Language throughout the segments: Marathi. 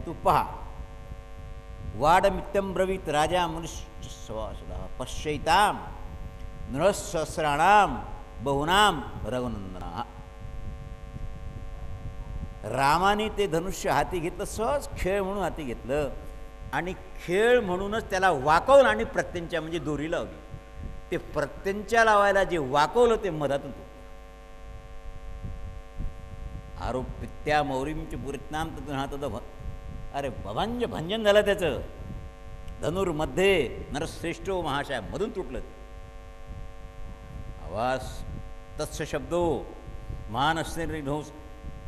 तू पहा. वाडमित्यं ब्रवीत राजा मनुष्यसवासुदा पश्यैतां नृसहस्राणां बहुनां रघुनंदना. रामाने ते धनुष्य हाती घेतलं, सहज खेळ म्हणून हाती घेतलं आणि खेळ म्हणूनच त्याला वाकवलं आणि प्रत्यंच्या म्हणजे दोरी लावली. ते प्रत्यंच्या लावायला जे वाकवलं ते मधातून तुटलं. आरोपित्या मौरींचे पुरितनाम तद अरे भंज भंजन झालं त्याचं. धनुर्मध्ये नरश्रेष्ठो महाशय मधून तुटलं. आवाज तत्स शब्दो महान असणे ढोस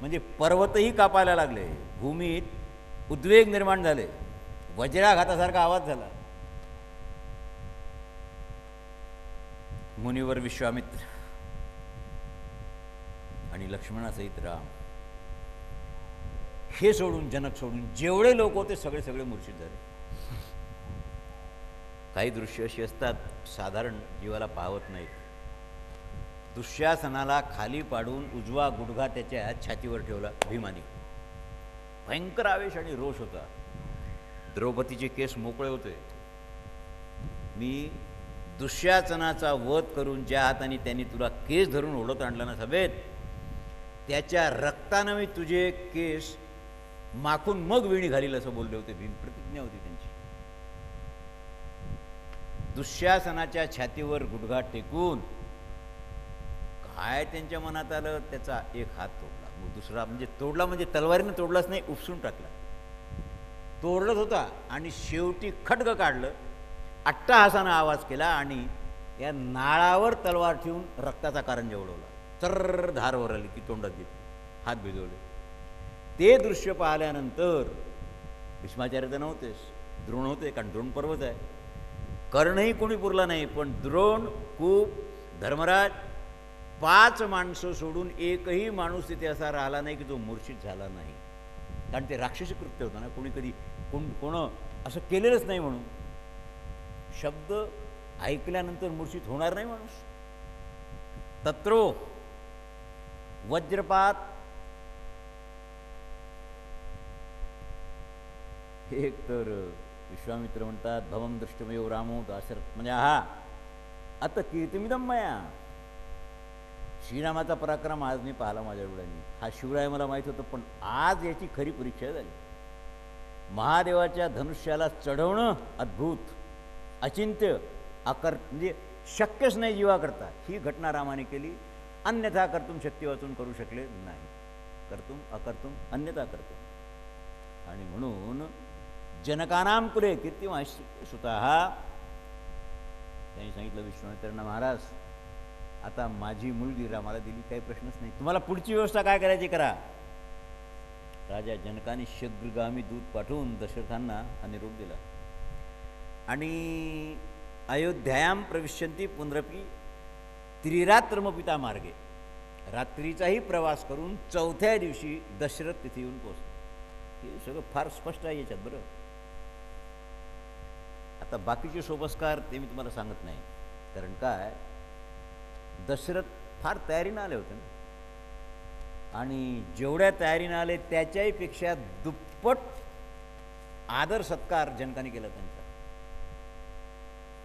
म्हणजे पर्वतही कापायला लागले. भूमीत उद्वेग निर्माण झाले. वज्राघातासारखा आवाज झाला. मुनिवर विश्वामित्र आणि लक्ष्मणासहित राम हे सोडून जनक सोडून जेवढे लोक होते सगळे मूर्छित झाले. काही दृश्य अशी असतात साधारण जीवाला पाहत नाहीत. दुःशासनाला खाली पाडून उजवा गुडघा त्याच्या छातीवर ठेवला भीमाने. भयंकर आवेश आणि रोष होता. द्रौपदीचे केस मोकळे होते. मी दुःशासनाचा वध करून ज्या हाताने त्यांनी तुला केस धरून ओढत आणला ना सभेत, त्याच्या रक्तानं मी तुझे केस माखून मग वेणी घालील असं बोलले होते भीम. प्रतिज्ञा होती त्यांची. दुःशासनाच्या छातीवर गुडघा टेकून काय त्यांच्या मनात आलं, त्याचा एक हात तोडला, मग दुसरा म्हणजे तोडला म्हणजे तलवारीनं तोडलाच नाही, उपसून टाकला. तोडलंच होता आणि शेवटी खड्ग काढलं, अट्टहासानं आवाज केला आणि या नाळावर तलवार ठेवून रक्ताचा कारंजा उडवला. चर्र धार वर आली की तोंडात घेतली, हात भिजवले. ते दृश्य पाहिल्यानंतर भीष्माचार्य तर नव्हतेच, द्रोण होते, कारण द्रोण पर्वत आहे. कर्णही कोणी पुरला नाही, पण द्रोण, कूप, धर्मराज 5 माणसं सोडून एकही माणूस तिथे असा राहिला नाही की जो मूर्छित झाला नाही. कारण ते राक्षसी कृत्य होतं ना, कोणी कधी कोण असं केलेलंच नाही. म्हणून शब्द ऐकल्यानंतर मूर्छित होणार नाही माणूस. तत्रो वज्रपात. एक तर विश्वामित्र म्हणतात भवम दृष्टमयो रामो दाशरथ म्हणजे हा आता कीर्तिमिदम मया. श्रीरामाचा पराक्रम आज मी पाहिला माझ्या डोळ्यांनी. हा शिवराय मला माहीत होतं, पण आज याची खरी परीक्षा झाली. महादेवाच्या धनुष्याला चढवणं अद्भुत, अचिंत्य, म्हणजे शक्यच नाही जीवा करता. ही घटना रामाने केली. अन्यथा कर्तुम शक्ती वाचून करू शकले नाही. कर्तुम अकर्तुम अन्यथा कर्तुम. आणि म्हणून जनकानाम कुले कीर्तिम सुतः त्यांनी सांगितलं विश्वामित्रांना, महाराज आता माझी मुलगी रामाला दिली, काही प्रश्नच नाही, तुम्हाला पुढची व्यवस्था काय करायची करा. राजा जनकाने शीघ्रगामी दूत पाठवून दशरथांना हा निरोप दिला. आणि अयोध्यायाम प्रविश्यंती पुनरपी त्रिरात्रमपिता मार्गे. रात्रीचाही प्रवास करून 4थ्या दिवशी दशरथ तिथे येऊन पोहोचले. हे सगळं फार स्पष्ट आहे याच्यात. बरं, आता बाकीचे सोपस्कार ते मी तुम्हाला सांगत नाही, कारण काय दशरथ फार तयारीनं आले होते ना, आणि जेवढ्या तयारीनं आले त्याच्याही पेक्षा दुप्पट आदर सत्कार जनकाने केला त्यांचा.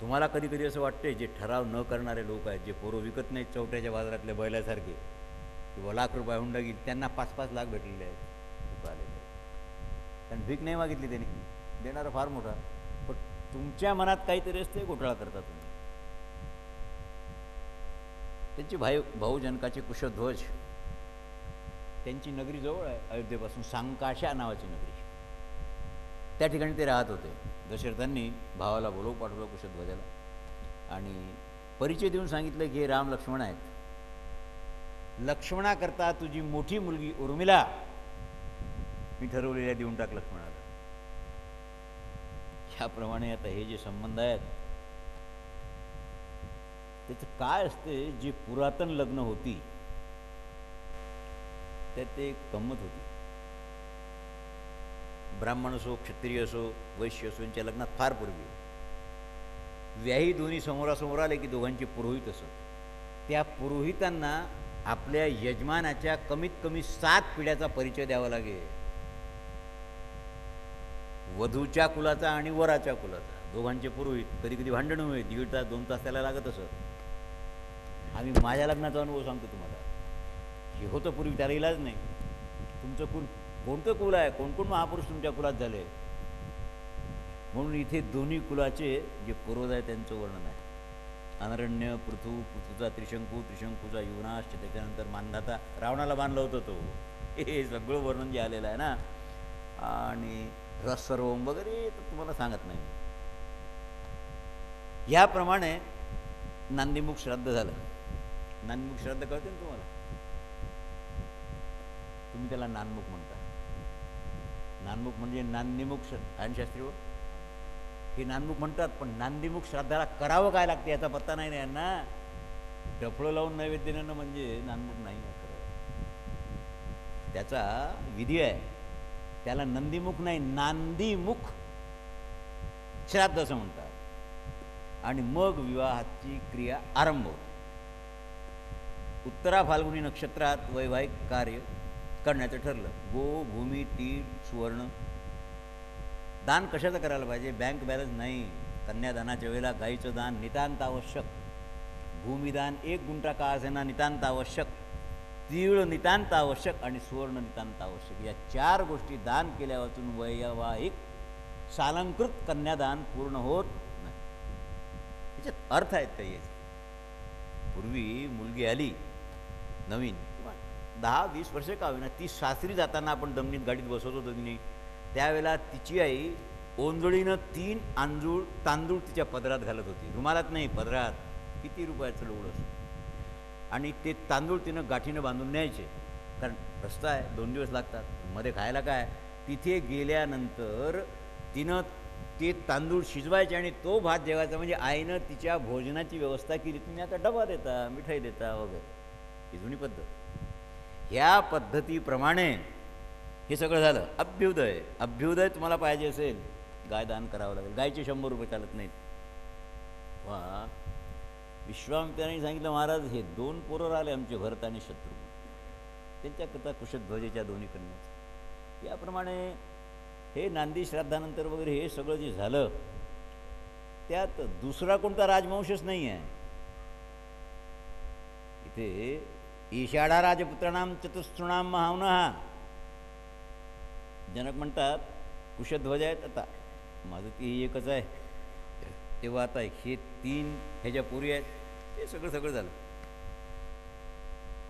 तुम्हाला कधी कधी असं वाटते जे ठराव न करणारे लोक आहेत, जे पोरं विकत नाहीत चौट्याच्या बाजारातल्या बैलासारखे, किंवा लाख रुपये हुंडा गेली, त्यांना 5-5 लाख भेटलेले आहेत लोक आलेले. कारण भीक नाही मागितली त्यांनी, देणारा फार मोठा. पण तुमच्या मनात काहीतरी असते, घोटाळा करता तुम्ही. त्यांची भाऊ जनकाचे कुशध्वज, त्यांची नगरी जवळ आहे अयोध्येपासून, सांकाशा नावाची नगरी, त्या ठिकाणी ते राहत होते. दशरथांनी भावाला बोलवून पाठवलं कुशध्वजाला आणि परिचय देऊन सांगितलं की हे राम लक्ष्मण आहेत. लक्ष्मणाकरता तुझी मोठी मुलगी उर्मिला मी ठरवलेल्या देऊन टाक लक्ष्मणाला. ह्याप्रमाणे आता हे जे संबंध आहेत त्याचं काय असते, जी पुरातन लग्न होती त्यात एक गंमत होती. ब्राह्मण असो, क्षत्रिय असो, वैश्य असो, यांच्या लग्नात फार पूर्वी व्याही दोन्ही समोरासमोर आले की दोघांचे पुरोहित असत. त्या पुरोहितांना आपल्या यजमानाच्या कमीत कमी 7 पिढ्याचा परिचय द्यावा लागे. वधूच्या कुलाचा आणि वराच्या कुलाचा दोघांचे पुरोहित कधी कधी भांडणं होईल, 1.5 तास 2 तास त्याला लागत असत. आम्ही माझ्या लग्नाचा अनुभव सांगतो तुम्हाला. हे होतं पूर्वी, त्याला इलाज नाही. तुमचं कुल कोणतं कुल आहे, कोण कोण महापुरुष तुमच्या कुलात झाले, म्हणून इथे दोन्ही कुलाचे जे पूर्वज आहे त्यांचं वर्णन आहे. अनरण्य, पृथू, पृथूचा त्रिशंकू, त्रिशंकूचा युवनाश, त्याच्यानंतर मानधाता रावणाला बांधलं होतं तो, हे सगळं वर्णन जे आलेलं आहे ना. आणि रससर्वम वगैरे तर तुम्हाला सांगत नाही. याप्रमाणे नांदीमुख श्राद्ध झालं. नांदीमुख श्राद्ध कळते ना तुम्हाला? तुम्ही त्याला नानमुख म्हणता. नानमुख म्हणजे नांदीमुख आणि शास्त्रीवर हे नानमुख म्हणतात. पण नांदीमुख श्राद्धाला करावं काय लागते याचा पत्ता नाही ना यांना. डफळं लावून नैवेद्य देणं म्हणजे नानमुख नाही खरं. त्याचा विधी आहे. त्याला नंदीमुख नाही, नांदीमुख श्राद्ध असं म्हणतात. आणि मग विवाहाची क्रिया आरंभ होते. उत्तरा फाल्गुनी नक्षत्रात वैवाहिक कार्य करण्याचं ठरलं. गो, भूमी, तीळ, सुवर्ण. दान कशाचं करायला पाहिजे? बँक बॅलन्स नाही. कन्यादानाच्या वेळेला गाईचं दान नितांत आवश्यक. भूमिदान 1 गुंठा का असेना नितांत आवश्यक. तीळ नितांत आवश्यक आणि सुवर्ण नितांत आवश्यक. या 4 गोष्टी दान केल्यापासून वैवाहिक सालंकृत कन्यादान पूर्ण होत नाही. याच्यात अर्थ आहेत काही. पूर्वी मुलगी आली नवीन, 10-20 वर्ष का होईना, ती सासरी जाताना आपण दमनीत गाडीत बसवत होतो की नाही, त्यावेळेला तिची आई ओंजळीनं 3 आंजूळ तांदूळ तिच्या पदरात घालत होती. रुमालात नाही, पदरात. किती रुपयाचं लोड असतं. आणि ते तांदूळ तिनं गाठीनं बांधून न्यायचे, कारण रस्ता आहे, 2 दिवस लागतात. मध्ये खायला काय, तिथे गेल्यानंतर तिनं ते तांदूळ शिजवायचे आणि तो भात जेवायचा. म्हणजे आईनं तिच्या भोजनाची व्यवस्था केली. तुम्ही आता डबा देता, मिठाई देता वगैरे, ही जुनी पद्धत. ह्या पद्धतीप्रमाणे हे सगळं झालं. अभ्युदय. अभ्युदय तुम्हाला पाहिजे असेल, गाय दान करावं लागेल. गायचे 100 रुपये चालत नाहीत. वा, विश्वामित्राने सांगितलं, महाराज हे 2 पोरं आले आमचे, भरत आणि शत्रुघ्न, त्यांच्याकरता कुशध्वजेच्या 2 कन्या. याप्रमाणे हे नांदी श्राद्धानंतर वगैरे हे सगळं जे झालं, त्यात दुसरा कोणता राजवंशच नाही आहे. इथे ईशाडा राजपुत्राणाम चतुस्रुणाम महावनः. जनक म्हणतात कुशध्वज आहेत. आता माझं ती एकच आहे, तेव्हा आता हे 3 ह्याच्या पुरी आहेत. ते सगळं झालं.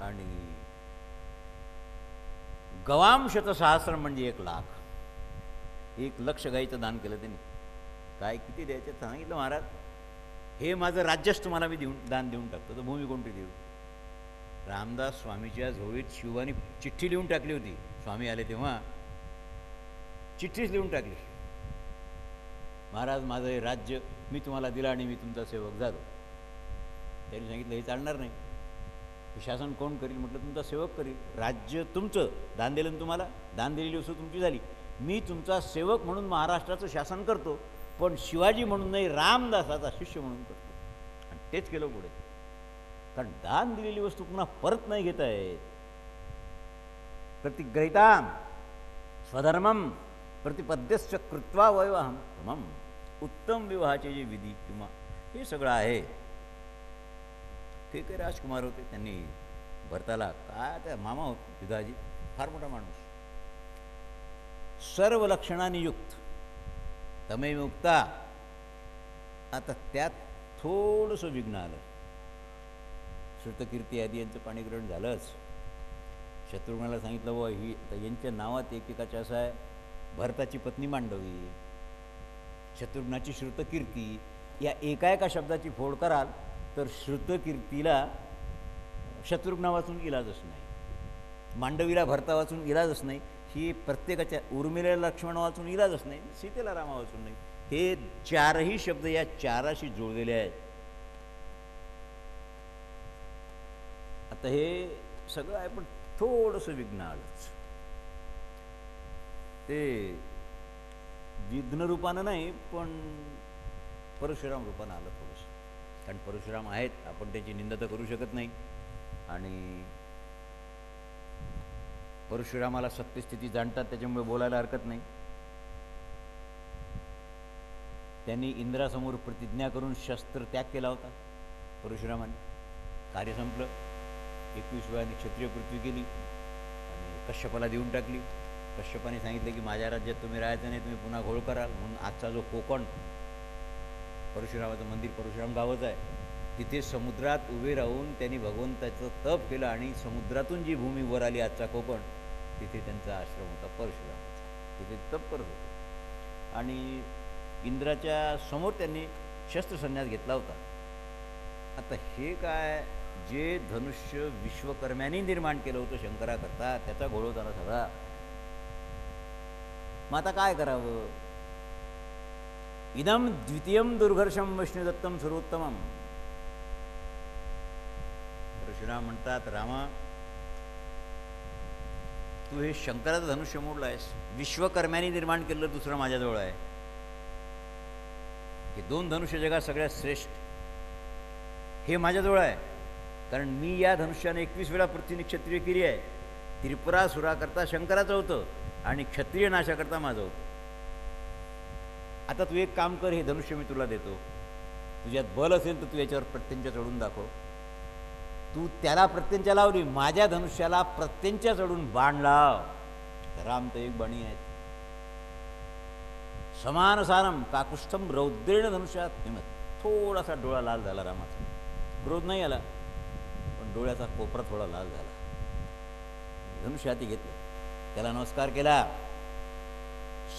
आणि गवाम शतसहस्रम म्हणजे 1 लाख. 1 लक्ष गाईचं दान केलं त्यांनी. काय किती द्यायचं सांगितलं, महाराज हे माझं राज्यच तुम्हाला मी दान देऊन टाकतो. तर भूमी कोणती देऊ? रामदास स्वामीच्या झोळीत शिवानी चिठ्ठी लिहून टाकली होती. स्वामी आले तेव्हा चिठ्ठीच लिहून टाकली, महाराज माझं हे राज्य मी तुम्हाला दिलं आणि मी तुमचा सेवक झालो. त्यांनी सांगितलं हे चालणार नाही, हे शासन कोण करील? म्हटलं तुमचा सेवक करील. राज्य तुमचं, दान दिलं ना तुम्हाला, दान दिलेली वस्तू तुमची झाली. मी तुमचा सेवक म्हणून महाराष्ट्राचं शासन करतो, पण शिवाजी म्हणून नाही, रामदासाचा शिष्य म्हणून करतो. आणि तेच केलं पुढे. कारण दान दिलेली वस्तू पुन्हा परत नाही घेता येत. प्रतिग्रहिताम स्वधर्मम प्रतिपद्यश्च कृत्वा वैवाहम. उत्तम विवाहाचे जे विधी किंवा हे सगळं आहे. ते काही राजकुमार होते, त्यांनी भरताला काय त्या मामा होते पिताजी, फार मोठा माणूस, सर्व लक्षणांनी युक्त, तमेव उक्ता. आता त्यात थोडंसं विघ्न आलं. श्रुतकीर्ती आदी यांचं पाणीग्रहण झालंच. शत्रुघ्नाला सांगितलं व ही आता यांच्या नावात एकेकाच्या असं आहे, भरताची पत्नी मांडवी, शत्रुघ्नाची श्रुतकीर्ती. या एका शब्दाची फोड कराल तर श्रुतकीर्तीला शत्रुघ्ना वाचून इलाजच नाही, मांडवीला भरता वाचून इलाजच नाही, ही प्रत्येकाच्या उर्मिलेला लक्ष्मण वाचून इलाजच नाही, सीतेला रामा वाचून नाही. हे 4ही शब्द या 4शी जुळलेले आहेत. आता हे सगळं आहे, पण थोडंसं विघ्न आलंच. ते विघ्नरूपानं नाही, पण परशुराम रूपानं आलं थोडंसं. कारण परशुराम आहेत, आपण त्याची निंदा तर करू शकत नाही. आणि परशुरामाला सत्यस्थिती जाणतात, त्याच्यामुळे बोलायला हरकत नाही. त्यांनी इंद्रासमोर प्रतिज्ञा करून शस्त्र त्याग केला होता परशुरामाने. कार्य संपलं. 21 वेळाने क्षत्रिय पृथ्वी केली आणि कश्यपाला देऊन टाकली. कश्यपाने सांगितलं की माझ्या राज्यात तुम्ही राहायचं नाही, तुम्ही पुन्हा घोळ कराल. म्हणून आजचा जो कोकण, परशुरामाचं मंदिर परशुराम गावच आहे, तिथे समुद्रात उभे राहून त्यांनी भगवंताचं तप केलं आणि समुद्रातून जी भूमी वर आली आजचा कोकण, तिथे त्यांचा आश्रम होता परशुरामाचा. तिथे तप करत होते आणि इंद्राच्या समोर त्यांनी शस्त्रसन्यास घेतला होता. आता हे काय, जे धनुष्य विश्वकर्म्यांनी निर्माण केलं होतं शंकराकरता, त्याचा घोळ होता ना सगळा. मग आता काय करावं? इदम द्वितीयम दुर्घर्षम विष्णुदत्तम सर्वोत्तमम. परशुराम म्हणतात, रामा, तू हे शंकराचं धनुष्य मोडलं आहेस. विश्वकर्म्यांनी निर्माण केलेलं दुसरं माझ्याजवळ आहे. हे 2 धनुष्य जगात सगळ्यात श्रेष्ठ हे माझ्याजवळ आहे. कारण मी या धनुष्याने 21 वेळा पृथ्वी क्षत्रिय केली आहे. त्रिपुरासुराकरता शंकराचं होतं आणि क्षत्रिय नाशाकरता माझं होतं. आता तू एक काम कर, हे धनुष्य मी तुला देतो. तुझ्यात बल असेल तर तू याच्यावर प्रत्यंच्या चढून दाखव. तू त्याला प्रत्यंच्या लावली, माझ्या धनुष्याला प्रत्यंच्या चढून बाण लाव. राम तर एक बाणी आहेत. समान सारम काकुष्ठम रौद्रेण धनुष्यात हिमत. थोडासा डोळा लाल झाला रामाचा. क्रोध नाही आला, पण डोळ्याचा कोपरा थोडा लाल झाला. धनुष्य हाती घेतलं, त्याला नमस्कार केला.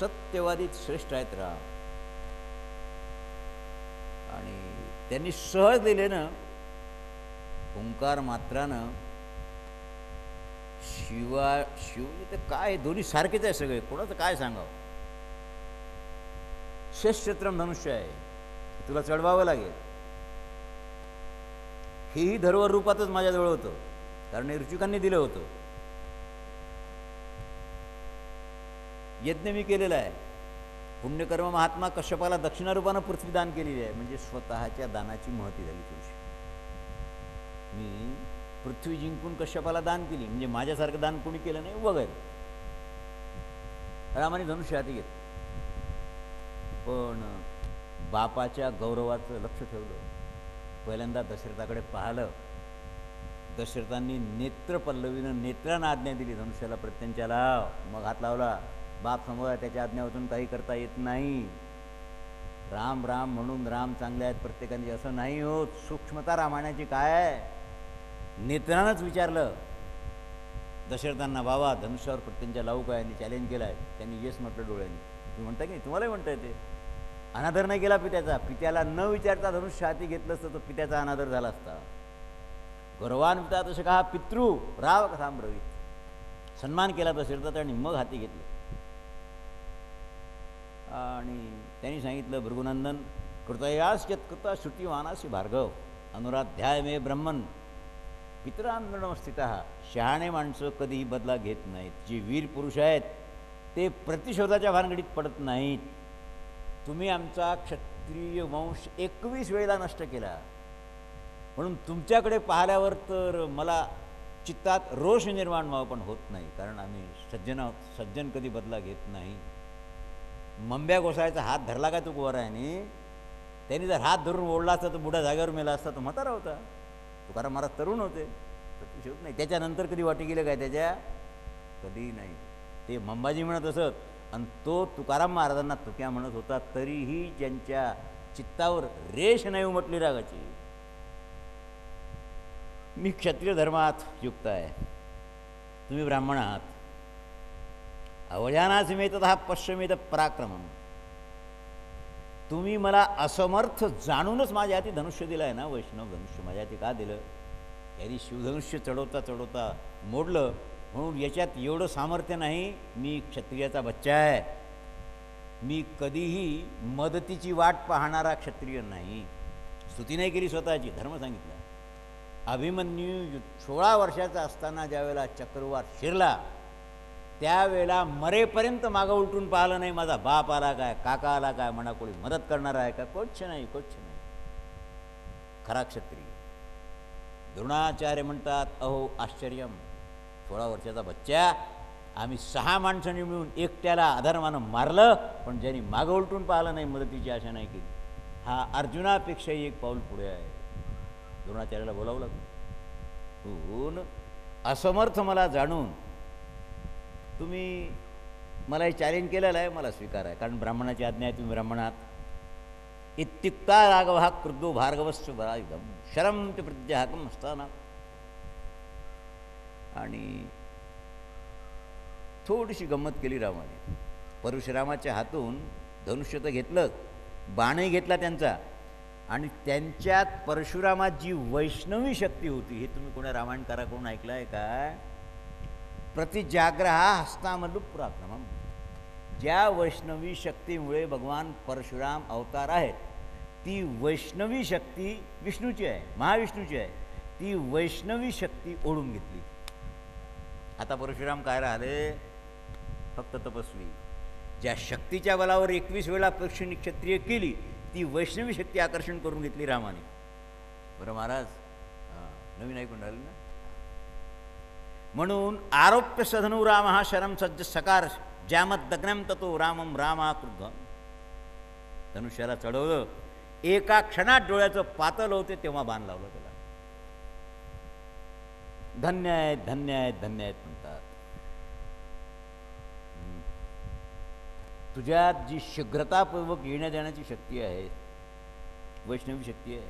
सत्यवादीत श्रेष्ठ आहेत राम. आणि त्यांनी सहज दिलेनं ओंकार मात्रानं शिव तर काय, दोन्ही सारखेच आहे सगळे. कोणाचं काय सांगावं. शस्त्रम धनुष्य आहे, तुला चढवावं लागेल. हेही धर्वर रूपातच माझ्याजवळ होतं, कारण ऋषिकांनी दिलं होतं. यज्ञ मी केलेला आहे. पुण्यकर्म महात्मा कश्यपाला दक्षिणारूपानं पृथ्वी दान केलेली आहे. म्हणजे स्वतःच्या दानाची महती झाली तुझी. मी पृथ्वी जिंकून कश्यपाला दान केली, म्हणजे माझ्यासारखं दान कोणी केलं नाही वगैरे. रामाने धनुष्य हाती घेतलं, पण बापाच्या गौरवाचं लक्ष ठेवलं. पहिल्यांदा दशरथाकडे पाहिलं. दशरथांनी नेत्रपल्लवीनं नेत्रानं आज्ञा दिली, धनुष्याला प्रत्यंच्या लाव. मग हात लावला. बाप समोर आहे, त्याच्या आज्ञावरून काही करता येत नाही. राम राम म्हणून राम चांगले आहेत प्रत्येकाने असं नाही होत. सूक्ष्मता रामायणाची काय आहे. नेत्रानंच विचारलं दशरथांना, बाबा धनुष्यावर प्रत्यंच्या लावू काय? यांनी चॅलेंज केलं आहे. त्यांनी येस म्हटलं डोळ्यांनी. तुम्ही म्हणता की नाही, तुम्हालाही म्हणता येते. अनादर नाही केला पित्याचा. पित्याला न विचारता धनुष्य हाती घेतलं असतं तर पित्याचा अनादर झाला असता. गौरवान पिता तसं का पितृ राव कथा ब्रवीत. सन्मान केला दशरथाचा आणि मग हाती घेतलं. आणि त्यांनी सांगितलं, भृगुनंदन कृतयाश्चत्कृता श्रुतिवानासी भार्गव अनुराध्याय मे ब्रह्मन पितरांगण स्थित. शहाणे माणसं कधीही बदला घेत नाहीत. जे वीर पुरुष आहेत ते प्रतिशोधाच्या भानगडीत पडत नाहीत. तुम्ही आमचा क्षत्रिय वंश 21 वेळेला नष्ट केला, म्हणून तुमच्याकडे पाहिल्यावर तर मला चित्तात रोष निर्माण व्हावं, पण होत नाही. कारण आम्ही सज्जन आहोत. सज्जन कधी बदला घेत नाही. मंब्या गोसाळ्याचा हात धरला काय तू कुंवरायाने? त्यांनी जर हात धरून ओढला असता तर बुडा जागेवर मेला असता. तो म्हातारा होता. तुकाराम महाराज तरुण होते. प्रतिशोध नाही. त्याच्यानंतर कधी वाटी गेलं काय त्याच्या? कधी नाही. ते मंबाजी म्हणत असत आणि तो तुकाराम महाराजांना तुक्या म्हणत होता. तरीही ज्यांच्या चित्तावर रेष नाही उमटली रागाची. मी क्षत्रिय धर्मात युक्त आहे, तुम्ही ब्राह्मण आहात. अवजानासी मेततः पश्चिमेत पराक्रमम. तुम्ही मला असमर्थ जाणूनच माझ्या हाती धनुष्य दिलं आहे ना. वैष्णव धनुष्य माझ्या हाती का दिलं? यांनी शिवधनुष्य चढवता चढवता मोडलं. म्हणून याच्यात एवढं सामर्थ्य नाही. मी क्षत्रियाचा बच्चा आहे. मी कधीही मदतीची वाट पाहणारा क्षत्रिय नाही. स्तुती नाही केली स्वतःची, धर्म सांगितला. अभिमन्यू 16 वर्षाचा असताना ज्यावेळेला चक्रवात शिरला त्यावेळेला मरेपर्यंत मागं उलटून पाहिलं नाही. माझा बाप आला काय, काका आला काय, म्हणा कोणी मदत करणार आहे का? कोच नाही, कोच नाही. खरा क्षत्रिय. द्रोणाचार्य म्हणतात, अहो आश्चर्यम, 16 वर्षाचा बच्चा आम्ही 6 माणसांनी मिळून एकट्याला अधर्मानं मारलं, पण ज्यांनी मागं उलटून पाहिलं नाही, मदतीची आशा नाही केली. हा अर्जुनापेक्षाही एक पाऊल पुढे आहे. द्रोणाचार्याला बोलावं लागलं. तू असमर्थ मला जाणून तुम्ही मला हे चॅलेंज केलेलं आहे, मला स्वीकार आहे, कारण ब्राह्मणाची आज्ञा आहे, तुम्ही ब्राह्मणात. इत्युक्ता राघव हा क्रुद्धो भार्गवस्य बरायुधम शरम ते प्रत्याहकम असताना. आणि थोडीशी गंमत केली रामाने. परशुरामाच्या हातून धनुष्य तर घेतलं, बाणही घेतला त्यांचा, आणि त्यांच्यात परशुरामात जी वैष्णवी शक्ती होती, हे तुम्ही कोणा रामायणकाराकडून ऐकलं आहे का? प्रतिजाग्रहा हस्तामल्लू पराक्रमम. ज्या वैष्णवी शक्तीमुळे भगवान परशुराम अवतार आहेत, ती वैष्णवी शक्ती विष्णूची आहे, महाविष्णूची आहे. ती वैष्णवी शक्ती ओढून घेतली. आता परशुराम काय राहिले? फक्त तपस्वी. ज्या शक्तीच्या बलावर 21 वेळा पक्षी क्षत्रिय केली, ती वैष्णवी शक्ती आकर्षण करून घेतली रामाने. बरं महाराज, नवीन ऐकून राहिले ना? म्हणून आरोप्य सधनु राम हा शरम सज्ज सकार ज्यामत दग्नम ततो रामम रामा क्रुद्ध. धनुष्याला चढवलं, एका क्षणात डोळ्याचं पातळ होते तेव्हा बाण लावलं त्याला. धन्य आहेत, धन्य आहेत, धन्य आहेत म्हणतात. तुझ्यात जी शीघ्रतापूर्वक येण्या देण्याची शक्ती आहे, वैष्णवी शक्ती आहे,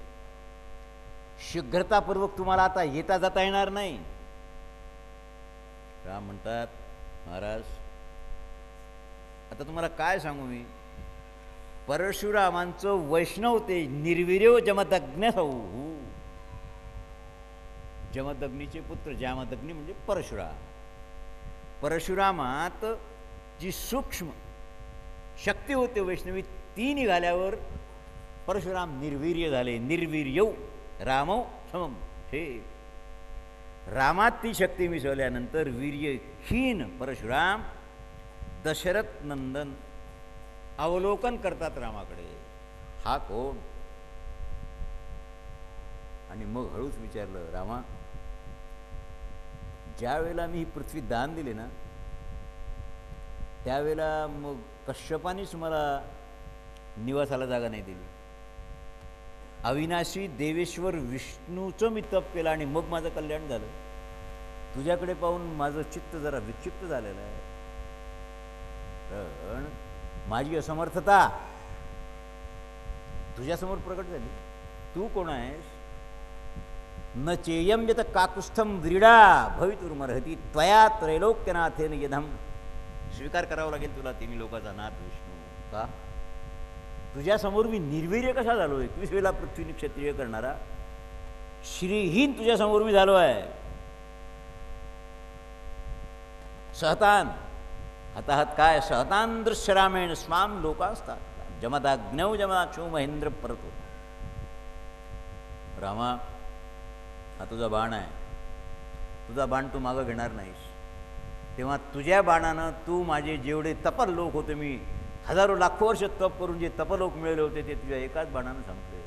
शीघ्रतापूर्वक तुम्हाला आता येता जाता येणार नाही. राम म्हणतात, महाराज आता तुम्हाला काय सांगू मी? परशुरामांचं वैष्णव ते निर्वीर्य जमदग्न होऊ. जमदग्नीचे पुत्र जामदग्नी म्हणजे परशुराम. परशुरामात जी सूक्ष्म शक्ती होते वैष्णवी, ती निघाल्यावर परशुराम निर्वीर्य झाले. निर्वीर्यौ रामौ समम. हे रामात ती शक्ती मिसळल्यानंतर वीर्यहीन परशुराम दशरथ नंदन अवलोकन करतात रामाकडे. हा कोण? आणि मग हळूच विचारलं, रामा ज्या वेळेला मी ही पृथ्वी दान दिली ना, त्यावेळेला मग कश्यपानेच मला निवासाला जागा नाही दिली. अविनाशी देवेश्वर विष्णूचं मी तप केलं आणि मग माझं कल्याण झालं. तुझ्याकडे पाहून माझं चित्त जरा विक्षिप्त झालेलं आहे. पण माझी असमर्थता तुझ्यासमोर प्रकट झाली. तू कोण आहेस? न चेयम यत काकुस्थम व्रीडा भवितुर्मर्हति त्वया त्रैलोक्यनाथेन यधम. स्वीकार करावा लागेल तुला, ते मी लोकांचा नाथ विष्णू. का? तुझ्यासमोर मी निर्वीर्य कसा झालो? 21 वेळा पृथ्वी क्षत्रिय करणारा श्रीहीन तुझ्यासमोर मी झालो आहे. सहतान हताहत काय? सहतान दृश्यरामेण स्वाम लोकास्तात जमदाग्नौ जमाक्षो महेंद्र परतो. रामा, हा तुझा बाण आहे. तुझा बाण तू मागं घेणार नाहीस. तेव्हा तुझ्या बाणानं तू माझे जेवढे तपल लोक होते, मी हजारो लाखो वर्ष तप करून जे तपलोक मिळवले होते, ते तुझ्या एकाच बाणानं संपले.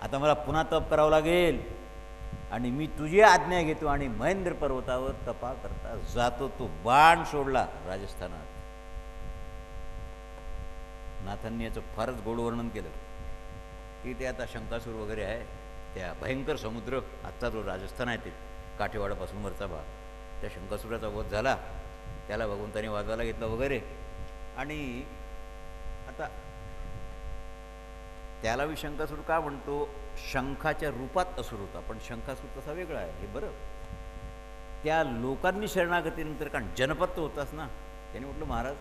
आता मला पुन्हा तप करावं लागेल आणि मी तुझी आज्ञा घेतो आणि महेंद्र पर्वतावर तपा करता जातो. तो बाण सोडला राजस्थानात. नाथांनी याचं फारच गोड वर्णन केलं की ते आता शंकासूर वगैरे आहे, त्या भयंकर समुद्र, आत्ता जो राजस्थान आहे ते काठेवाडापासून वरचा भाग, त्या शंकासुराचा वध झाला, त्याला भगवंताने वाजवायला घेतलं वगैरे. आणि आता त्याला मी शंकासूर का म्हणतो? शंखाच्या रूपात असुर होता, पण शंकासूर तसा वेगळा आहे. हे बरं, त्या लोकांनी शरणागतीनंतर, कारण जनपद तो होताच ना, त्याने म्हटलं, महाराज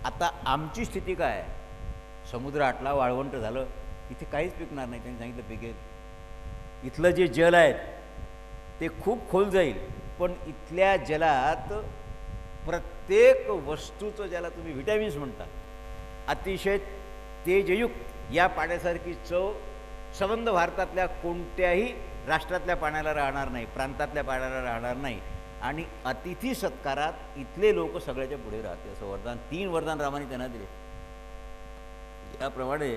आता आमची स्थिती काय आहे? समुद्र आटला, वाळवंट झालं, इथे काहीच पिकणार नाही. त्यांनी सांगितलं पिकेल. इथलं जे जल आहे ते खूप खोल जाईल, पण इथल्या जलात प्रत्येक वस्तूचं, ज्याला तुम्ही व्हिटॅमिन्स म्हणता, अतिशय तेजयुक्त या पाण्यासारखी चव संबंध भारतातल्या कोणत्याही राष्ट्रातल्या पाण्याला राहणार नाही, प्रांतातल्या पाण्याला राहणार नाही. आणि अतिथी सत्कारात इथले लोक सगळ्याच्या पुढे राहते, असं वरदान, 3 वरदान रामाने त्यांना दिले. याप्रमाणे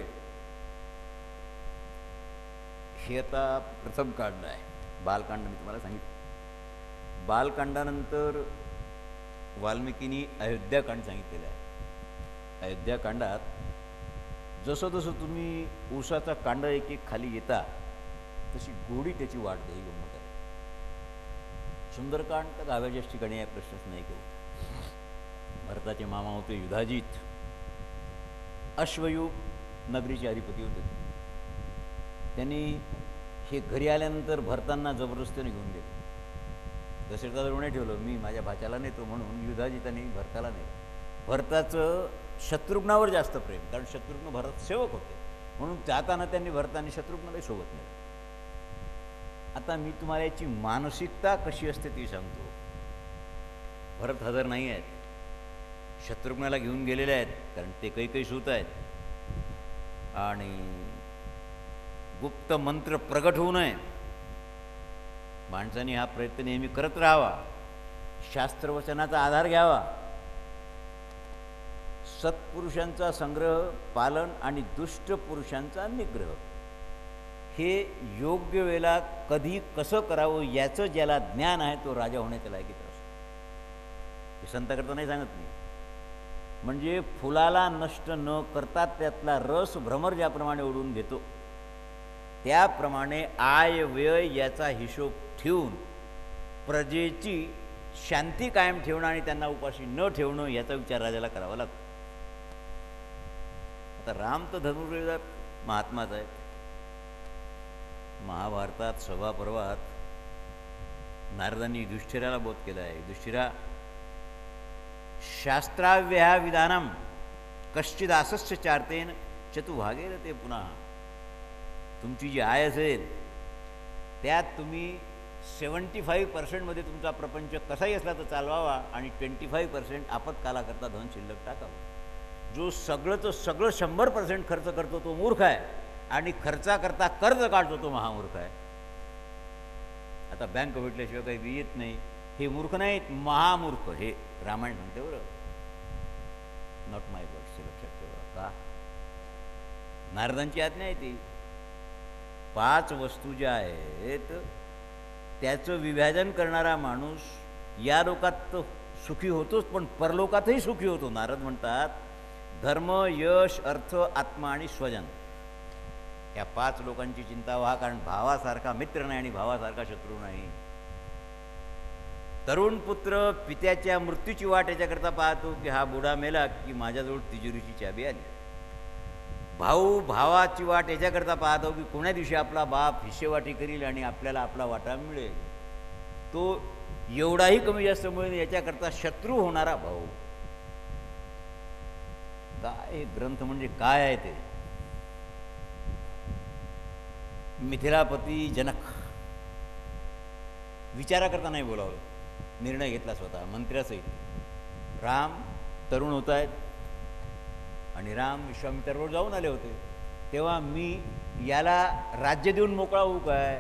हे आता प्रथम कांड आहे, बालकांड. मी तुम्हाला सांगितलं, बालकांडानंतर वाल्मिकींनी अयोध्याकांड सांगितलेलं आहे. अयोध्याकांडात जसं जसं तुम्ही ऊसाचा कांड एक एक खाली येता तशी गोडी त्याची वाढते. ही गंमत आहे. सुंदरकांड तर गाव्याच्याच ठिकाणी आहे, प्रश्नच नाही केला. भरताचे मामा होते युधाजित, अश्वयुग नगरीचे अधिपती होते. त्यांनी हे घरी आल्यानंतर भरतांना जबरदस्तीने घेऊन गेले. दशरथाजवळ नाही ठेवलं, मी माझ्या भाच्याला नेतो म्हणून युधाजिताने भरताला नेलं. भरताचं शत्रुघ्नावर जास्त प्रेम, कारण शत्रुघ्न भरत सेवक होते म्हणून जाताना त्यांनी भरतांनी शत्रुघ्नालाही सोबत नेलं. आता मी तुम्हाला याची मानसिकता कशी असते ती सांगतो. भरत हजर नाही आहेत, शत्रुघ्नाला घेऊन गेलेले आहेत, कारण ते काही सूत आहेत आणि गुप्त मंत्र प्रगट होऊ नये. माणसाने हा प्रयत्न नेहमी करत राहावा, शास्त्रवचनाचा आधार घ्यावा, सत्पुरुषांचा संग्रह पालन आणि दुष्ट पुरुषांचा निग्रह, हे योग्य वेळेला कधी कसं करावं याचं ज्याला ज्ञान आहे तो राजा होण्याच्या लायकीचा असतो. हे संताकरता नाही सांगत नाही. म्हणजे फुलाला नष्ट न करता त्यातला रस भ्रमर ज्याप्रमाणे ओढून घेतो त्याप्रमाणे आय व्यय याचा हिशोब ठेवून प्रजेची शांती कायम ठेवणं आणि त्यांना उपाशी न ठेवणं याचा विचार राजाला करावा लागतो. आता राम तर धनुर्वेदात महात्माच आहेत. महाभारतात सभापर्वात नारदांनी युधिष्ठिराला बोध केला आहे. युधिष्ठिरा, शास्त्राव्यहा विधानम कश्चिदासस्य चार्तेन चतुभागेन ते पुन्हा. तुमची जी आय असेल त्यात तुम्ही 75% तुमचा प्रपंच कसाही असला तर चालवावा आणि 25% आपत्कालाकरता धन शिल्लक टाकावं. जो सगळंचं सगळं 100% खर्च करतो तो मूर्ख आहे आणि खर्चाकरता कर्ज काढतो तो महामूर्ख आहे. आता बँक भेटल्याशिवाय काही येत नाही, हे मूर्ख नाहीत, महामूर्ख. हे रामायण सांगते बरं, नॉट माय वर्ड्स, लक्षात ठेवा. का? नारदांची आज्ञा आहे ती. 5 वस्तू ज्या आहेत त्याचं विभाजन करणारा माणूस या लोकात सुखी होतोच पण परलोकातही सुखी होतो. नारद म्हणतात धर्म, यश, अर्थ, आत्मा आणि स्वजन या 5 लोकांची चिंता व्हा, कारण भावासारखा मित्र नाही आणि भावासारखा शत्रू नाही. तरुण पुत्र पित्याच्या मृत्यूची वाट याच्याकरता पाहतो की हा बुडा मेला की माझ्याजवळ तिजोरीची चाबी आली. भाऊ भावाची वाट याच्याकरता पाहतो की कोण्या दिवशी आपला बाप हिस्सेवाटी करील आणि आपल्याला आपला वाटा मिळेल. तो एवढाही कमी जास्त मिळेल याच्याकरता शत्रू होणारा भाऊ. काय ग्रंथ म्हणजे काय आहे ते. मिथिलापती जनक विचाराकरता नाही बोलावलं, निर्णय घेतला स्वतः मंत्र्यासहित. राम तरुण होत आहेत आणि राम विश्वामित्राबरोबर जाऊन आले होते, तेव्हा मी याला राज्य देऊन मोकळा होऊ काय.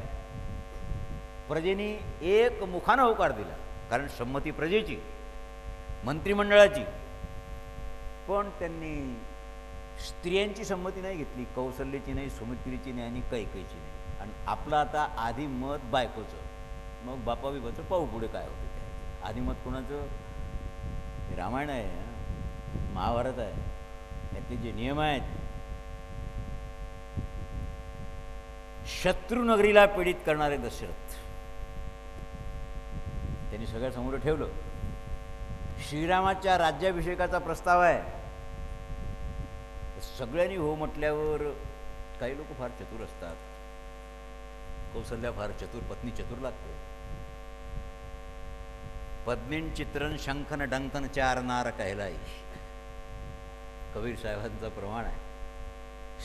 प्रजेनी एक मुखानं होकार दिला, कारण संमती प्रजेची, मंत्रिमंडळाची, पण त्यांनी स्त्रियांची संमती नाही घेतली. कौशल्याची नाही, सुमित्रीची नाही आणि कैकेयीची नाही. आणि आपलं आता आधी मत बायकोचं, मग बापा बिबाचं पाहू पुढे काय होतं. त्या आधी मत कोणाचं? हे रामायण आहे, महाभारत आहे, यातले जे नियम आहेत. शत्रुनगरीला पीडित करणारे दशरथ त्यांनी सगळ्यासमोर ठेवलं. श्रीरामाच्या राज्याभिषेकाचा प्रस्ताव आहे. सगळ्यांनी हो म्हटल्यावर काही लोक फार चतुर असतात. कौशल्या फार चतुर, पत्नी चतुर लागते. पद्मीन चित्रण शंखन डंखन 4 नार कहलाई, कबीर साहेबांचं प्रमाण आहे.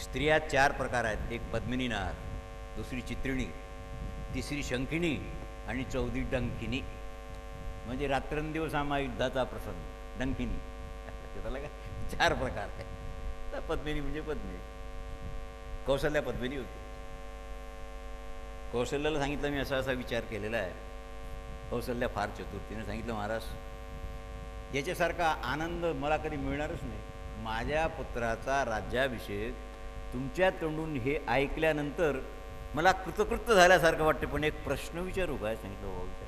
स्त्रिया 4 प्रकार आहेत. एक पद्मिनी नार, दुसरी चित्रिणी, तिसरी शंखिणी आणि 4थी डंकिनी. म्हणजे रात्रंदिवस आम्हा युद्धाचा प्रसंग. डंकिनी त्याला काय 4 प्रकार आहे. तर पद्मिनी म्हणजे पद्मिनी. कौशल्या पद्मिनी होती. कौशल्याला सांगितलं मी असा असा विचार केलेला आहे. कौशल्या फार चतुर. तिने सांगितलं महाराज याच्यासारखा आनंद मला कधी मिळणारच नाही. माझ्या पुत्राचा राज्याभिषेक तुमच्या तोंडून हे ऐकल्यानंतर मला कृतकृत्य झाल्यासारखं वाटते. पण एक प्रश्न विचारू काय? सांगितलं हो विचार.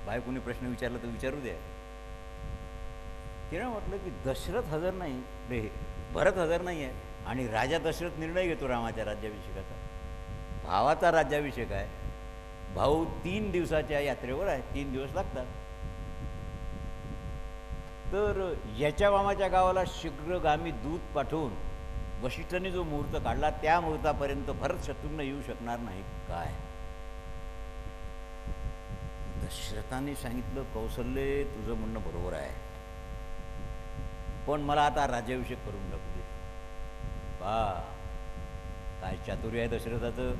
बायकोने प्रश्न विचारला तर विचारू द्या. तिनं म्हटलं की दशरथ हजर नाही रे, भरत हजर नाही आहे आणि राजा दशरथ निर्णय घेतो रामाच्या राज्याभिषेकाचा. भावाचा राज्याभिषेक आहे, भाऊ 3 दिवसाच्या यात्रेवर आहे, 3 दिवस लागतात. तर याच्या मामाच्या गावाला शीघ्रगामी दूत पाठवून वशिष्ठांनी जो मुहूर्त काढला त्या मुहूर्तापर्यंत भरत शत्रुघ्न येऊ शकणार नाही काय. दशरथाने सांगितलं, कौसल्ये तुझं म्हणणं बरोबर आहे, पण मला आता राज्याभिषेक करून टाकू दे. काय चातुर्य आहे दशरथाचं.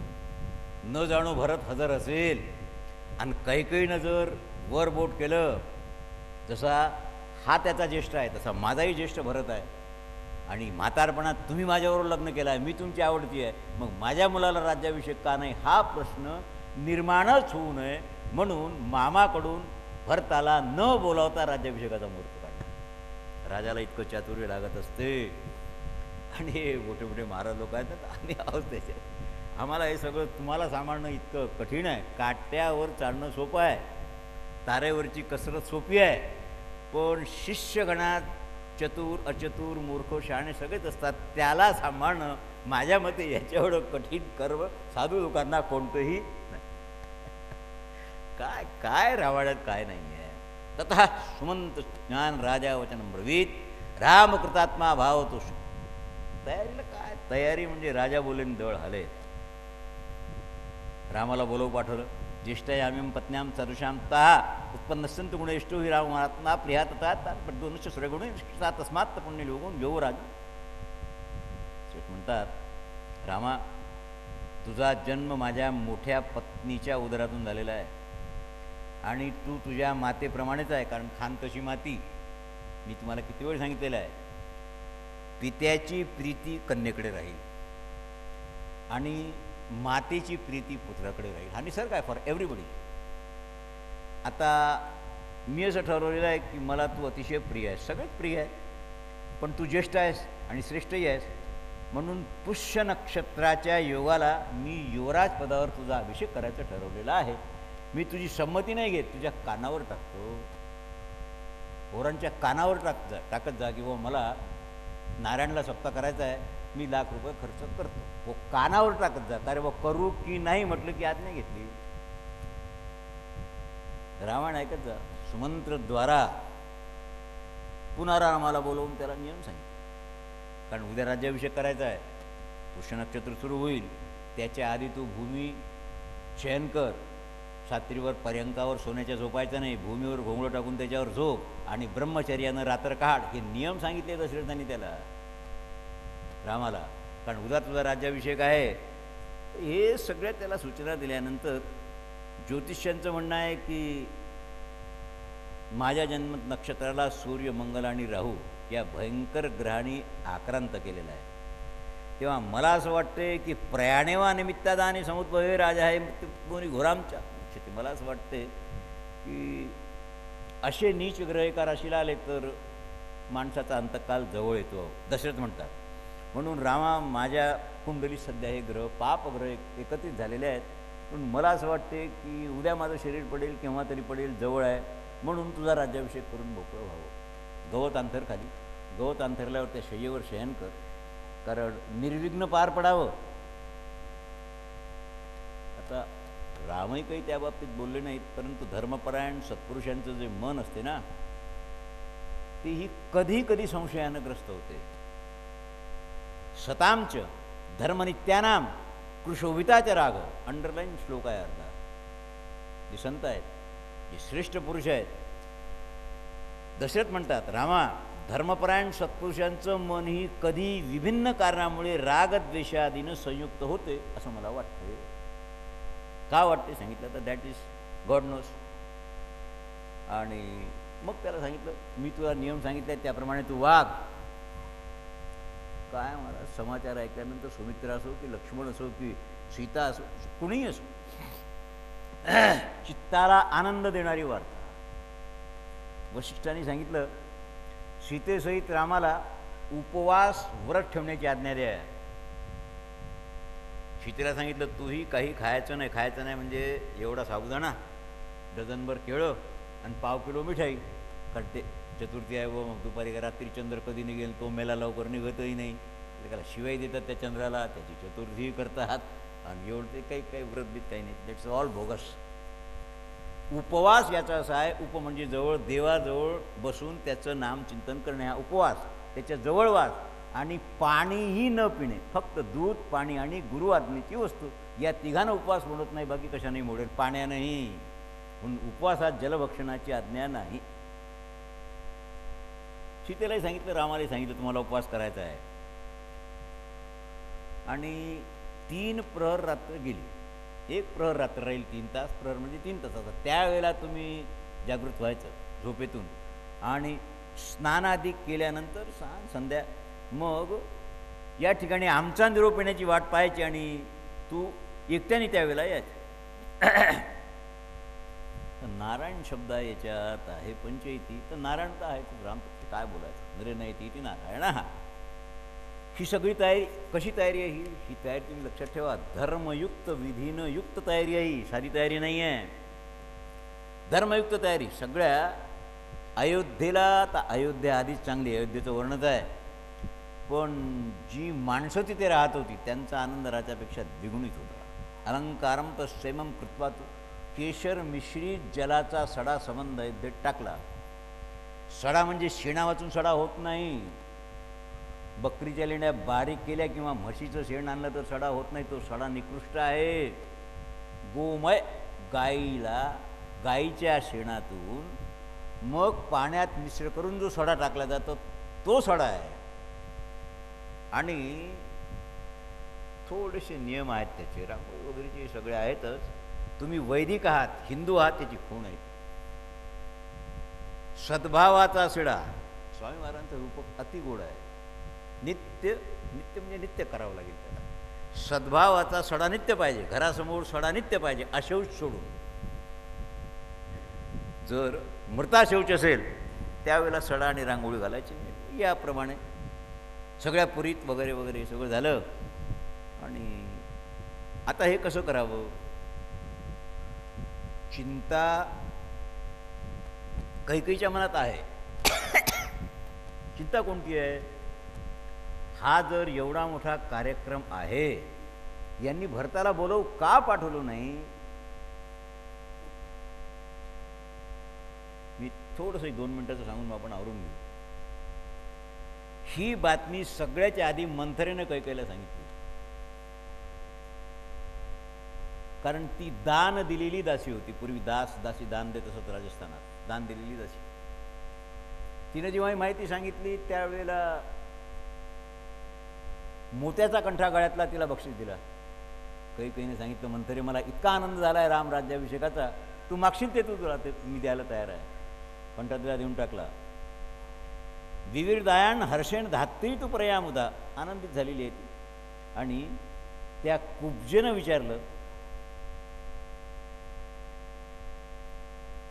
न जाणो भरत हजर असेल आणि कैकेयीनं जर वर बोट केलं, जसा हा त्याचा ज्येष्ठ आहे तसा माझाही ज्येष्ठ भरत आहे, आणि म्हातारपणात तुम्ही माझ्याबरोबर लग्न केलं आहे, मी तुमची आवडती आहे, मग माझ्या मुलाला राज्याभिषेक का नाही हा प्रश्न निर्माणच होऊ नये म्हणून मामाकडून भरताला न बोलावता राज्याभिषेकाचा मुहूर्त काढला. राजाला इतकं चातुर्य लागत असते. आणि हे मोठे मोठे महाराज लोक आहेत ना, आम्ही आहोत त्याच्यात. आम्हाला हे सगळं तुम्हाला सांभाळणं इतकं कठीण आहे. काट्यावर चालणं सोपं आहे, तारेवरची कसरत सोपी आहे, पण शिष्यगणात चतुर अचतुर मूर्ख शहाणे सगळेच असतात. त्याला सांभाळणं माझ्या मते याच्या एवढं कठीण कर्म साधू लोकांना कोणतंही नाही. काय काय रावाड्यात काय नाही आहे. तथा सुमंत ज्ञान राजा वचन ब्रवीत रामकृतात्मा भाव तो. तयारीला काय तयारी म्हणजे राजा बोलेन दळ हाले. रामाला बोलव पाठवलं. ज्येष्ठयामीं पत्न्यां सर्वशां ताः उत्पन्नस्संत गुणेष्टो हि राम महात्मा प्रिया तथा तात्पर्योनुष्य सुरगुण निष्ठा तस्मात् पुण्य लोगून यो राज. शेठ म्हणतात, रामा तुझा जन्म माझ्या मोठ्या पत्नीच्या उदरातून झालेला आहे आणि तू तुझ्या मातेप्रमाणेच आहे, कारण खान तशी माती. मी तुम्हाला किती वेळ सांगितलेलं आहे, पित्याची प्रीती कन्येकडे राहील आणि मातेची प्रीती पुत्राकडे राहील. हा निसर्ग आहे फॉर एव्हरीबडी. आता मी असं ठरवलेलं आहे की मला तू अतिशय प्रिय आहेस, सगळेच प्रिय आहे, पण तू ज्येष्ठ आहेस आणि श्रेष्ठही आहेस, म्हणून पुष्य नक्षत्राच्या योगाला मी युवराज पदावर तुझा अभिषेक करायचं ठरवलेलं आहे. मी तुझी संमती नाही घेत, तुझ्या कानावर टाकतो, पोरांच्या कानावर टाकत जा की बाबा मला नारायणला सप्ताह करायचा आहे, मी ₹1,00,000 खर्च करतो. हो कानावर टाकत जा. अरे बा करू की नाही म्हटलं की आज्ञा घेतली. रामायण ऐकत जा. सुमंत्रद्वारा पुन्हा रामाला बोलवून त्याला नियम सांगितले, कारण उद्या राज्याभिषेक करायचा आहे, पुष्य नक्षत्र सुरू होईल, त्याच्या आधी तू भूमी शयन कर, सात्रीवर पर्यंकावर सोन्याच्या झोपायचं नाही, भूमीवर घोंगडं टाकून त्याच्यावर झोप आणि ब्रह्मचर्यानं रात्र काढ. हे नियम सांगितले दशरथांनी त्याला रामाला, कारण उद्या तुझा राज्याभिषेक आहे. हे सगळ्या त्याला सूचना दिल्यानंतर ज्योतिष्यांचं म्हणणं आहे की माझ्या जन्म नक्षत्राला सूर्य मंगल आणि राहू या भयंकर ग्रहांनी आक्रांत केलेला आहे. तेव्हा मला असं वाटते की प्रयाणेवा निमित्तादानी समुद्भवे राजा आहे कोणी घोरामच्या. मला असं वाटते की असे नीच ग्रह एका राशीला आले तर माणसाचा अंतकाल जवळ येतो, दशरथ म्हणतात. म्हणून रामा माझ्या कुंडलीत सध्या हे ग्रह पापग्रह एकत्रित झालेले आहेत, पण मला असं वाटते की उद्या माझं शरीर पडेल केव्हा तरी पडेल, जवळ आहे, म्हणून तुझा राज्याभिषेक करून मोकळं व्हावं. गवत अंथर खाली, गवत अंथरल्यावर त्या शय्येवर शयन कर, कारण निर्विघ्न पार पडावं. आता रामही काही त्या बाबतीत बोलले नाहीत, परंतु धर्मपरायण सत्पुरुषांचं जे मन असते ना, तेही कधी कधी संशयानं ग्रस्त होते. सतांच धर्मनित्यानाम कृशोविताच राग, अंडरलाईन श्लोक आहे अर्धा. जे संत आहेत, जे श्रेष्ठ पुरुष आहेत, दशरथ म्हणतात रामा धर्मपरायण सत्पुरुषांचं मन ही कधी विभिन्न कारणामुळे रागद्वेषादीनं संयुक्त होते असं मला वाटते. का वाटते सांगितलं तर दॅट इज गॉड नोस. आणि मग त्याला सांगितलं मी तुला नियम सांगितले त्याप्रमाणे तू वाग. काय मला समाचार ऐकल्यानंतर सुमित्रा असो की लक्ष्मण असो की सीता असो कुणीही असो, चित्ताला आनंद देणारी वार्ता. वशिष्ठांनी सांगितलं सीतेसहित रामाला उपवास व्रत ठेवण्याची आज्ञा द्या. सीतेला सांगितलं तूही काही खायचं नाही म्हणजे एवढा साबुदाणा, डझनभर केळं आणि पाव किलो मिठाई. कारण ते चतुर्थी आहे व मग दुपारी का रात्री चंद्र कधी निघेल तो मेला लवकर निघतही नाही. त्याला शिवाय देतात त्या चंद्राला, त्याची चतुर्थीही करतात आणि एवढं ते काही काही व्रतबीत काही नाही. That's all bogus. उपवास याचा असा आहे, उप म्हणजे जवळ, देवाजवळ बसून त्याचं नामचिंतन करणे हा उपवास, त्याच्या जवळवास. आणि पाणीही न पिणे, फक्त दूध, पाणी आणि गुरुआज्ञेची वस्तू, या तिघांना उपवास मोडत नाही. बाकी कशाने मोडेल? पाण्यानंही. म्हणून उपवासात जलभक्षणाची आज्ञा नाही. सीतेलाही सांगितलं, रामालाही सांगितलं तुम्हाला उपवास करायचा आहे. आणि 3 प्रहर रात्र गेली. 1 प्रहर रात्र राहील, 3 तास. प्रहर म्हणजे 3 तासाचा. त्यावेळेला तुम्ही जागृत व्हायचं झोपेतून आणि स्नानादी केल्यानंतर संध्या मग या ठिकाणी आमचा निरोप येण्याची वाट पाहायची आणि तू एकट्याने त्यावेळेला यायचं. तर नारायण शब्द याच्यात आहे पंचयती. तर नारायण तर आहे, रामपक्ष काय बोलायचं? नरे नाही ती नारायण. हा ही सगळी तयारी कशी तयारी आहे? ही तयारी तुम्ही लक्षात ठेवा, धर्मयुक्त विधीनं युक्त तयारी आहे ही, साधी तयारी नाही आहे. धर्मयुक्त तयारी. सगळ्या अयोध्येला, तर अयोध्या आधीच चांगली, अयोध्येचं वर्णच आहे, पण जी माणसं तिथे राहत होती त्यांचा आनंद राजापेक्षा द्विगुणित होता. अलंकारम तर सेमम कृत्वा तू, केशर मिश्रित जलाचा सडा संबंध अयोध्येत टाकला. सडा म्हणजे शेणा वाचून सडा होत नाही. बकरीच्या लेण्या बारीक केल्या किंवा म्हशीचं शेण आणलं तर सडा होत नाही, तो सडा निकृष्ट आहे. गोमय, गाईच्या शेणातून मग पाण्यात मिश्र करून जो सडा टाकला जातो तो सडा आहे. आणि थोडेसे नियम आहेत त्याचे, रांगोळी वगैरेचे सगळे आहेतच. तुम्ही वैदिक आहात, हिंदू आहात, त्याची खूण आहे. सद्भावाचा शिडा, स्वामी महाराजांचं रूपक अतिगोड आहे. नित्य म्हणजे नित्य करावं लागेल त्याला. सद्भावाचा सडा नित्य पाहिजे, घरासमोर सडा नित्य पाहिजे, अशौच सोडून. जर मृता शौच असेल त्यावेळेला सडा आणि रांगोळी घालायची नाही. याप्रमाणे सगळ्या पुरीत वगैरे वगैरे सगळं झालं. आणि आता हे कसं करावं? चिंता कैकेयीच्या मनात आहे. चिंता कोणती आहे? हा जर एवढा मोठा कार्यक्रम आहे, यांनी भरताला बोलवू का पाठवलं नाही? मी थोडंसं 2 मिनिटाचं सांगून आपण आवरून घेऊ. ही बातमी सगळ्याच्या आधी मंथरेनं कैकेयीला सांगितली, कारण ती दान दिलेली दासी होती. पूर्वी दासी दान देत असत राजस्थानात, दान दिलेली दासी. तिने जेव्हा माहिती सांगितली त्यावेळेला मोत्याचा कंठा गळ्यातला तिला बक्षीस दिला. कैकेयीने सांगितलं, मंथरे मला इतका आनंद झाला आहे राम राज्याभिषेकाचा, तू मागशील ते तुला ते मी द्यायला तयार आहे. कंठा तिला देऊन टाकला. विवीर दायान हर्षेण धात्री तू प्रयामुदा, आनंदित झालेली आहे ती. आणि त्या कुब्जेनं विचारलं,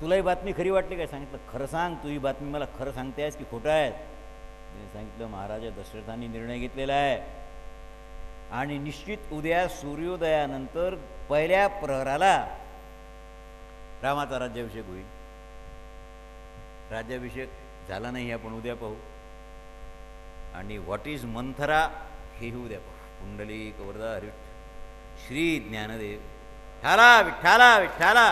तुला ही बातमी खरी वाटली काय? सांगितलं, खरं सांग, तू ही बातमी मला खरं सांगते आहेस की खोटं आहे? तिने सांगितलं, महाराजा दशरथांनी निर्णय घेतलेला आहे आणि निश्चित उद्या सूर्योदयानंतर पहिल्या प्रहराला रामाचा राज्याभिषेक होईल. राज्याभिषेक झाला नाही आपण उद्या पाहू. आणि व्हॉट इज मंथरा हेही उद्या पाहू. पुंडलिक वरदा हरी श्री ज्ञानदेव. विठ्ठला विठ्ठला विठ्ठला.